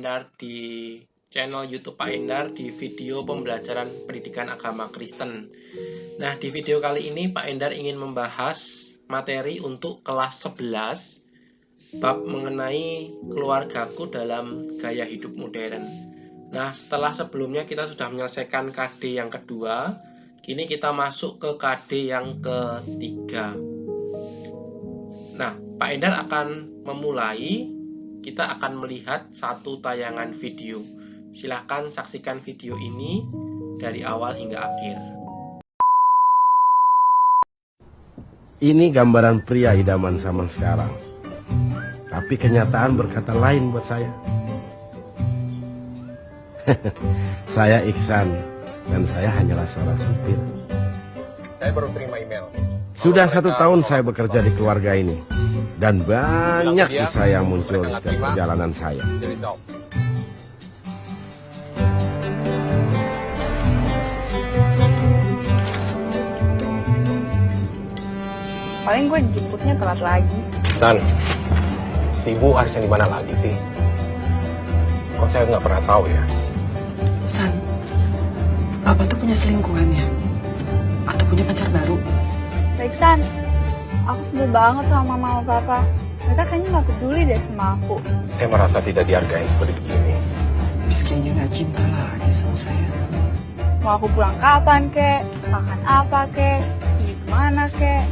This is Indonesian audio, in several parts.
Endar di channel YouTube Pak Endar di video pembelajaran pendidikan agama Kristen. Nah, di video kali ini Pak Endar ingin membahas materi untuk kelas 11 bab mengenai keluargaku dalam gaya hidup modern. Nah, setelah sebelumnya kita sudah menyelesaikan KD yang kedua, kini kita masuk ke KD yang ketiga. Nah, Pak Endar akan memulai. Kita akan melihat satu tayangan video. Silahkan saksikan video ini dari awal hingga akhir. Ini gambaran pria idaman zaman sekarang. Tapi kenyataan berkata lain buat saya. Saya Iksan, dan saya hanyalah seorang supir. Saya baru terima email. Sudah 1 tahun saya bekerja di keluarga ini. Dan banyak kisah yang muncul setiap perjalanan saya. Paling gue jemputnya telat lagi. San, si Ibu arisan di mana lagi sih? Kok saya nggak pernah tahu ya? San, apa tuh punya selingkuhannya? Atau punya pacar baru? Baik San, aku sebel banget sama mama sama papa. Mereka kayaknya gak peduli deh sama aku. Saya merasa tidak dihargai seperti begini. Bis kayaknya gak cinta lagi sama saya. Mau aku pulang kapan kek? Makan apa kek? Pergi kemana kek?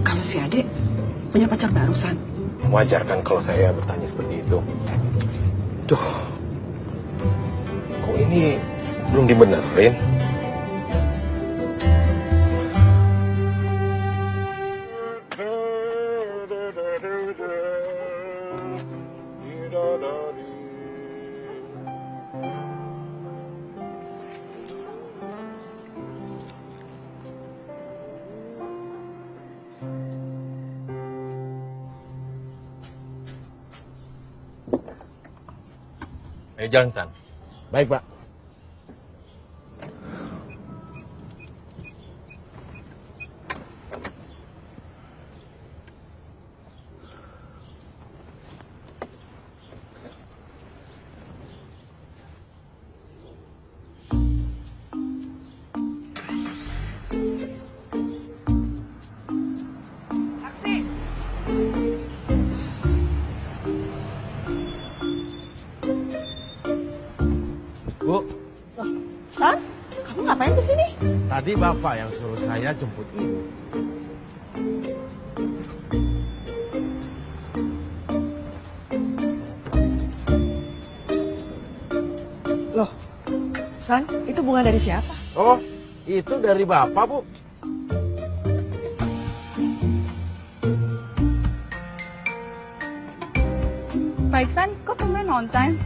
Kalau si adik punya pacar baru, San? Wajar kan kalau saya bertanya seperti itu? Duh, kok ini belum dibenerin? Ayo jalan, San. Baik, Pak. Taksi! Bu, San, kamu ngapain kesini? tadi Bapak yang suruh saya jemput Ibu. Loh, San, itu bunga dari siapa? Oh, itu dari Bapak, Bu. Baik San, kok tumben on time?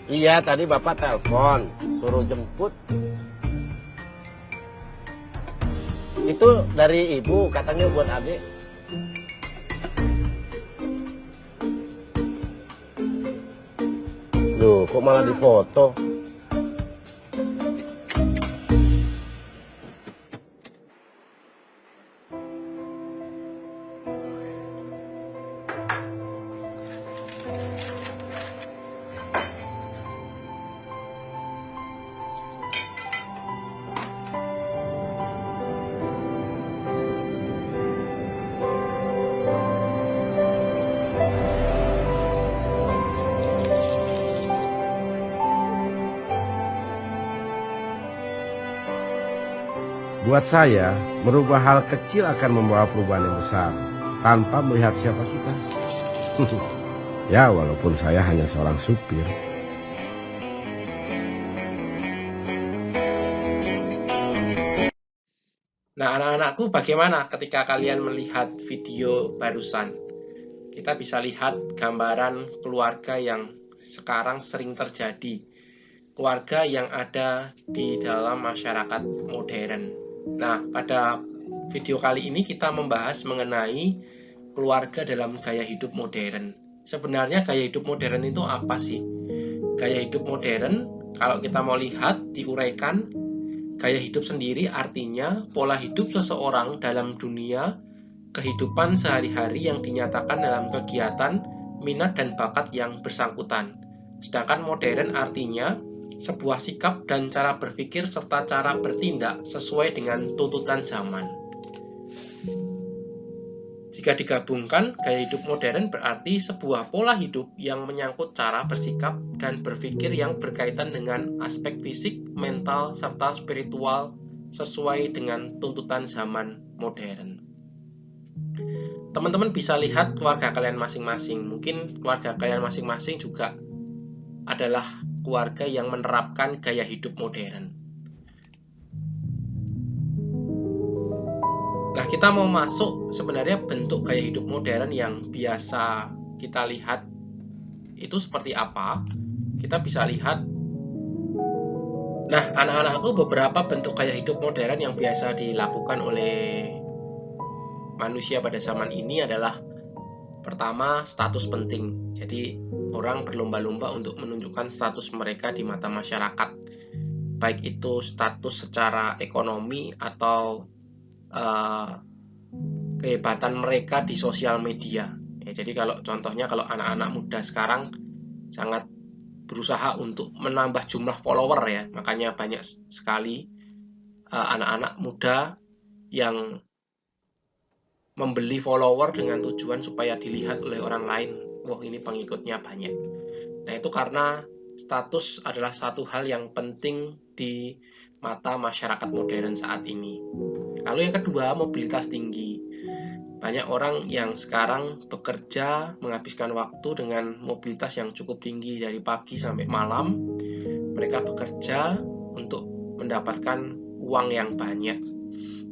Iya, tadi Bapak telepon, suruh jemput. Itu dari Ibu, katanya buat adik. Loh, kok malah difoto? Buat saya, merubah hal kecil akan membawa perubahan yang besar tanpa melihat siapa kita. Ya, walaupun saya hanya seorang supir. Nah, anak-anakku, bagaimana ketika kalian melihat video barusan? Kita bisa lihat gambaran keluarga yang sekarang sering terjadi. Keluarga yang ada di dalam masyarakat modern. Nah, pada video kali ini kita membahas mengenai keluarga dalam gaya hidup modern. Sebenarnya gaya hidup modern itu apa sih? Gaya hidup modern, kalau kita mau lihat, diuraikan, gaya hidup sendiri artinya pola hidup seseorang dalam dunia kehidupan sehari-hari yang dinyatakan dalam kegiatan, minat, dan bakat yang bersangkutan. Sedangkan modern artinya sebuah sikap dan cara berpikir serta cara bertindak sesuai dengan tuntutan zaman. Jika digabungkan, gaya hidup modern berarti sebuah pola hidup yang menyangkut cara bersikap dan berpikir yang berkaitan dengan aspek fisik, mental, serta spiritual sesuai dengan tuntutan zaman modern. Teman-teman bisa lihat keluarga kalian masing-masing. Mungkin keluarga kalian masing-masing juga adalah keluarga yang menerapkan gaya hidup modern. Nah, kita mau masuk sebenarnya bentuk gaya hidup modern yang biasa kita lihat itu seperti apa. Kita bisa lihat. Nah, anak-anakku, beberapa bentuk gaya hidup modern yang biasa dilakukan oleh manusia pada zaman ini adalah pertama, status penting. Jadi, orang berlomba-lomba untuk menunjukkan status mereka di mata masyarakat. Baik itu status secara ekonomi atau kehebatan mereka di sosial media. Ya, jadi contohnya kalau anak-anak muda sekarang sangat berusaha untuk menambah jumlah follower ya, makanya banyak sekali anak-anak muda yang membeli follower dengan tujuan supaya dilihat oleh orang lain. Wah, ini pengikutnya banyak. Nah, itu karena status adalah satu hal yang penting di mata masyarakat modern saat ini. Lalu yang kedua, mobilitas tinggi. Banyak orang yang sekarang bekerja menghabiskan waktu dengan mobilitas yang cukup tinggi dari pagi sampai malam. Mereka bekerja untuk mendapatkan uang yang banyak.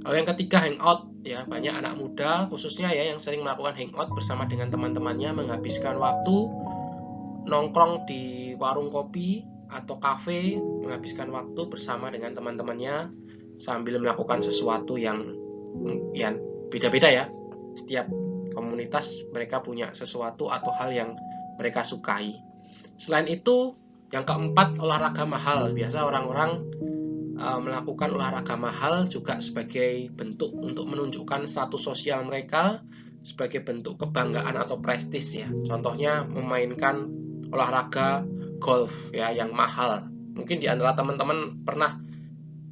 Lalu yang ketiga, hangout. Ya, banyak anak muda khususnya ya yang sering melakukan hangout bersama dengan teman-temannya, menghabiskan waktu nongkrong di warung kopi atau kafe, menghabiskan waktu bersama dengan teman-temannya sambil melakukan sesuatu yang beda-beda ya. Setiap komunitas mereka punya sesuatu atau hal yang mereka sukai. Selain itu, yang keempat, olahraga mahal. Biasa orang-orang melakukan olahraga mahal juga sebagai bentuk untuk menunjukkan status sosial mereka, sebagai bentuk kebanggaan atau prestis ya. Contohnya memainkan olahraga golf ya yang mahal. Mungkin di antara teman-teman pernah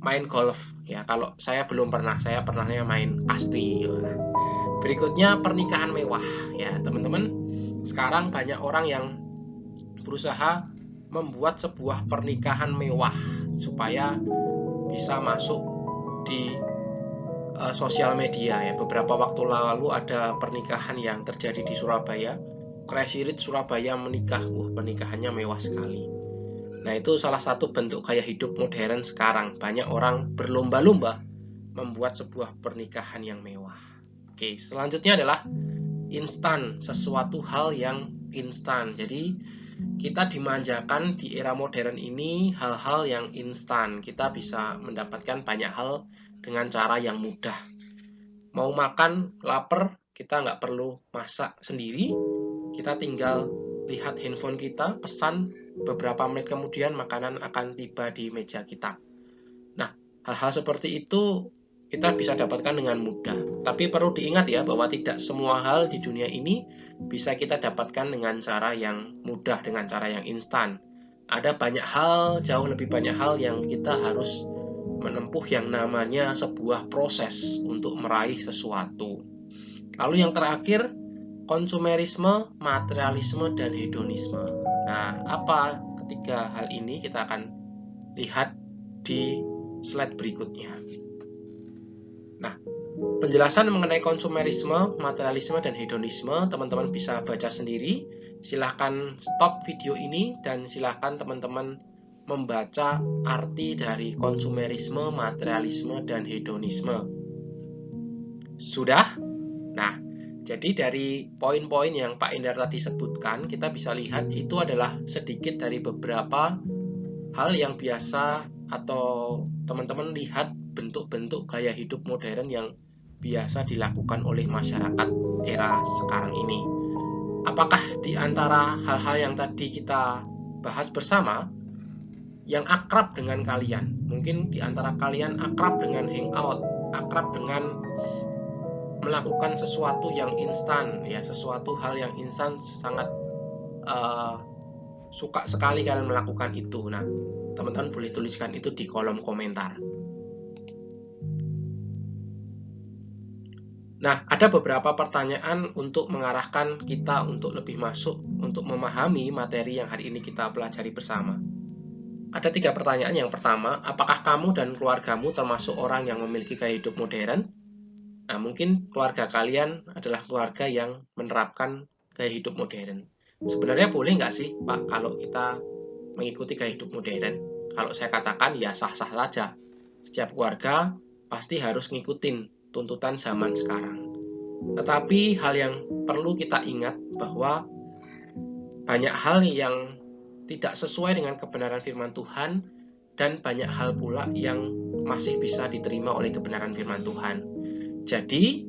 main golf ya. Kalau saya belum pernah, saya pernahnya main kasti. Berikutnya, pernikahan mewah ya teman-teman. Sekarang banyak orang yang berusaha membuat sebuah pernikahan mewah supaya bisa masuk di sosial media ya. Beberapa waktu lalu ada pernikahan yang terjadi di Surabaya. Crazy Rich Surabaya menikah. Pernikahannya mewah sekali. Nah, itu salah satu bentuk gaya hidup modern sekarang. Banyak orang berlomba-lomba membuat sebuah pernikahan yang mewah. Oke, selanjutnya adalah instan, sesuatu hal yang instan. Jadi, kita dimanjakan di era modern ini hal-hal yang instan. Kita bisa mendapatkan banyak hal dengan cara yang mudah. Mau makan, lapar, kita nggak perlu masak sendiri. Kita tinggal lihat handphone kita, pesan, beberapa menit kemudian makanan akan tiba di meja kita. Nah, hal-hal seperti itu kita bisa dapatkan dengan mudah. Tapi perlu diingat ya bahwa tidak semua hal di dunia ini bisa kita dapatkan dengan cara yang mudah, dengan cara yang instan. Ada banyak hal, jauh lebih banyak hal yang kita harus menempuh yang namanya sebuah proses untuk meraih sesuatu. Lalu yang terakhir, konsumerisme, materialisme, dan hedonisme. Nah, apa ketiga hal ini kita akan lihat di slide berikutnya. Nah, penjelasan mengenai konsumerisme, materialisme, dan hedonisme teman-teman bisa baca sendiri. Silahkan stop video ini dan silahkan teman-teman membaca arti dari konsumerisme, materialisme, dan hedonisme. Sudah? Nah, jadi dari poin-poin yang Pak Endar tadi sebutkan, kita bisa lihat itu adalah sedikit dari beberapa hal yang biasa atau teman-teman lihat bentuk-bentuk gaya hidup modern yang biasa dilakukan oleh masyarakat era sekarang ini. Apakah di antara hal-hal yang tadi kita bahas bersama yang akrab dengan kalian? Mungkin di antara kalian akrab dengan hangout, akrab dengan melakukan sesuatu yang instan ya, sesuatu hal yang instan sangat suka sekali kalian melakukan itu. Nah, teman-teman boleh tuliskan itu di kolom komentar. Nah, ada beberapa pertanyaan untuk mengarahkan kita untuk lebih masuk, untuk memahami materi yang hari ini kita pelajari bersama. Ada 3 pertanyaan. Yang pertama, apakah kamu dan keluargamu termasuk orang yang memiliki gaya hidup modern? Nah, mungkin keluarga kalian adalah keluarga yang menerapkan gaya hidup modern. Sebenarnya boleh nggak sih, Pak, kalau kita mengikuti gaya hidup modern? Kalau saya katakan, ya sah-sah saja. Setiap keluarga pasti harus ngikutin tuntutan zaman sekarang. Tetapi hal yang perlu kita ingat bahwa banyak hal yang tidak sesuai dengan kebenaran firman Tuhan dan banyak hal pula yang masih bisa diterima oleh kebenaran firman Tuhan. Jadi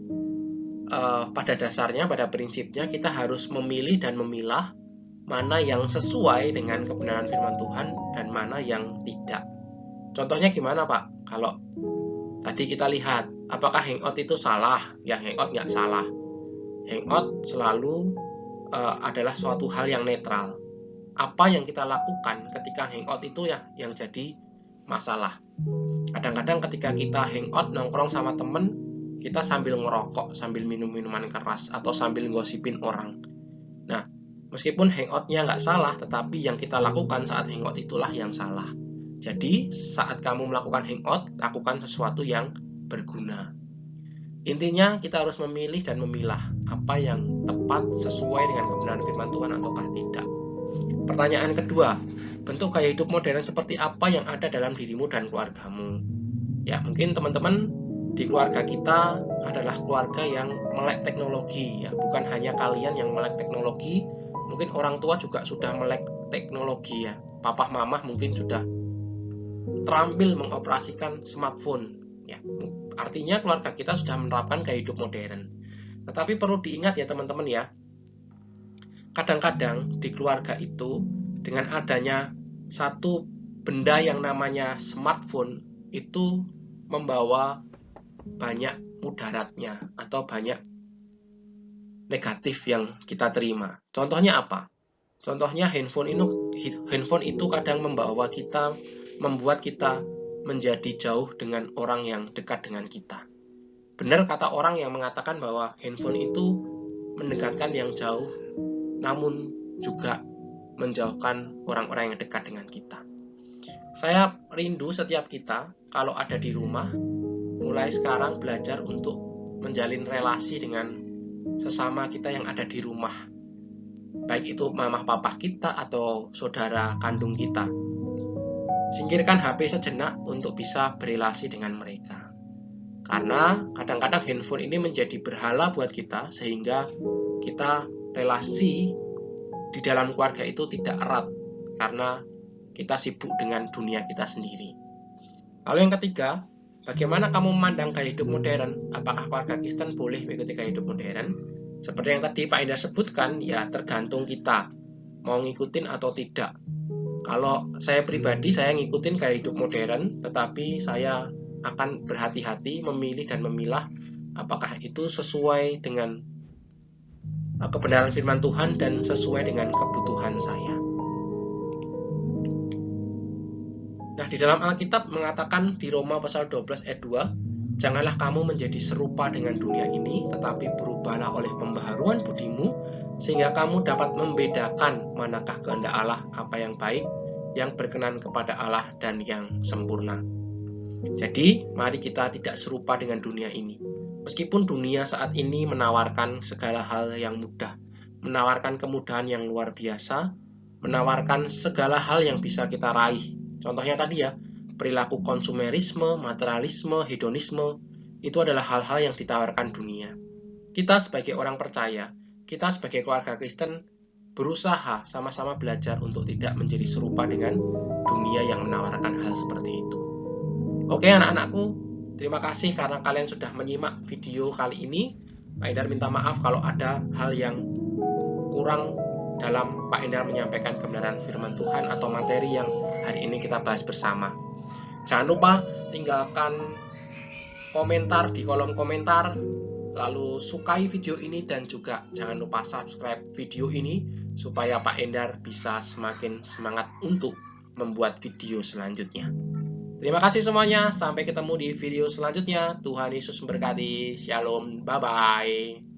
pada dasarnya, pada prinsipnya kita harus memilih dan memilah mana yang sesuai dengan kebenaran firman Tuhan dan mana yang tidak. Contohnya gimana, Pak? Kalau tadi kita lihat, apakah hangout itu salah? Ya, hangout nggak salah. Hangout selalu adalah suatu hal yang netral. Apa yang kita lakukan ketika hangout itu ya yang jadi masalah. Kadang-kadang ketika kita hangout nongkrong sama temen, kita sambil ngerokok, sambil minum minuman keras, atau sambil gosipin orang. Nah, meskipun hangoutnya nggak salah, tetapi yang kita lakukan saat hangout itulah yang salah. Jadi, saat kamu melakukan hangout, lakukan sesuatu yang berguna. Intinya, kita harus memilih dan memilah apa yang tepat sesuai dengan kebenaran firman Tuhan ataukah tidak. Pertanyaan kedua, bentuk gaya hidup modern seperti apa yang ada dalam dirimu dan keluargamu? Ya, mungkin teman-teman di keluarga kita adalah keluarga yang melek teknologi, ya, bukan hanya kalian yang melek teknologi, mungkin orang tua juga sudah melek teknologi, ya. Papa mama mungkin sudah terampil mengoperasikan smartphone, ya. Artinya keluarga kita sudah menerapkan gaya hidup modern. Tetapi perlu diingat ya teman-teman ya, kadang-kadang di keluarga itu dengan adanya satu benda yang namanya smartphone itu membawa banyak mudaratnya atau banyak negatif yang kita terima. Contohnya apa? Contohnya handphone itu kadang membuat kita menjadi jauh dengan orang yang dekat dengan kita. Benar kata orang yang mengatakan bahwa handphone itu mendekatkan yang jauh, namun juga menjauhkan orang-orang yang dekat dengan kita. Saya rindu setiap kita kalau ada di rumah, mulai sekarang belajar untuk menjalin relasi dengan sesama kita yang ada di rumah. Baik itu mama papa kita atau saudara kandung kita. Singkirkan HP sejenak untuk bisa berelasi dengan mereka. Karena kadang-kadang handphone ini menjadi berhala buat kita, sehingga kita relasi di dalam keluarga itu tidak erat, karena kita sibuk dengan dunia kita sendiri. Lalu yang ketiga, bagaimana kamu memandang gaya hidup modern? Apakah keluarga Kristen boleh mengikuti gaya hidup modern? Seperti yang tadi Pak Indra sebutkan, ya tergantung kita mau ngikutin atau tidak. Kalau saya pribadi, saya ngikutin gaya hidup modern, tetapi saya akan berhati-hati memilih dan memilah apakah itu sesuai dengan kebenaran firman Tuhan dan sesuai dengan kebutuhan saya. Nah, di dalam Alkitab mengatakan di Roma pasal 12 ayat 2, janganlah kamu menjadi serupa dengan dunia ini, tetapi berubahlah oleh pembaharuan budimu, sehingga kamu dapat membedakan manakah kehendak Allah, apa yang baik, yang berkenan kepada Allah, dan yang sempurna. Jadi, mari kita tidak serupa dengan dunia ini. Meskipun dunia saat ini menawarkan segala hal yang mudah, menawarkan kemudahan yang luar biasa, menawarkan segala hal yang bisa kita raih. Contohnya tadi ya, perilaku konsumerisme, materialisme, hedonisme, itu adalah hal-hal yang ditawarkan dunia. Kita sebagai orang percaya, kita sebagai keluarga Kristen, berusaha sama-sama belajar untuk tidak menjadi serupa dengan dunia yang menawarkan hal seperti itu. Oke anak-anakku, terima kasih karena kalian sudah menyimak video kali ini. Pak Endar minta maaf kalau ada hal yang kurang dalam Pak Endar menyampaikan kebenaran firman Tuhan atau materi yang hari ini kita bahas bersama. Jangan lupa tinggalkan komentar di kolom komentar. Lalu sukai video ini dan juga jangan lupa subscribe video ini supaya Pak Endar bisa semakin semangat untuk membuat video selanjutnya. Terima kasih semuanya, sampai ketemu di video selanjutnya. Tuhan Yesus memberkati. Shalom, bye-bye.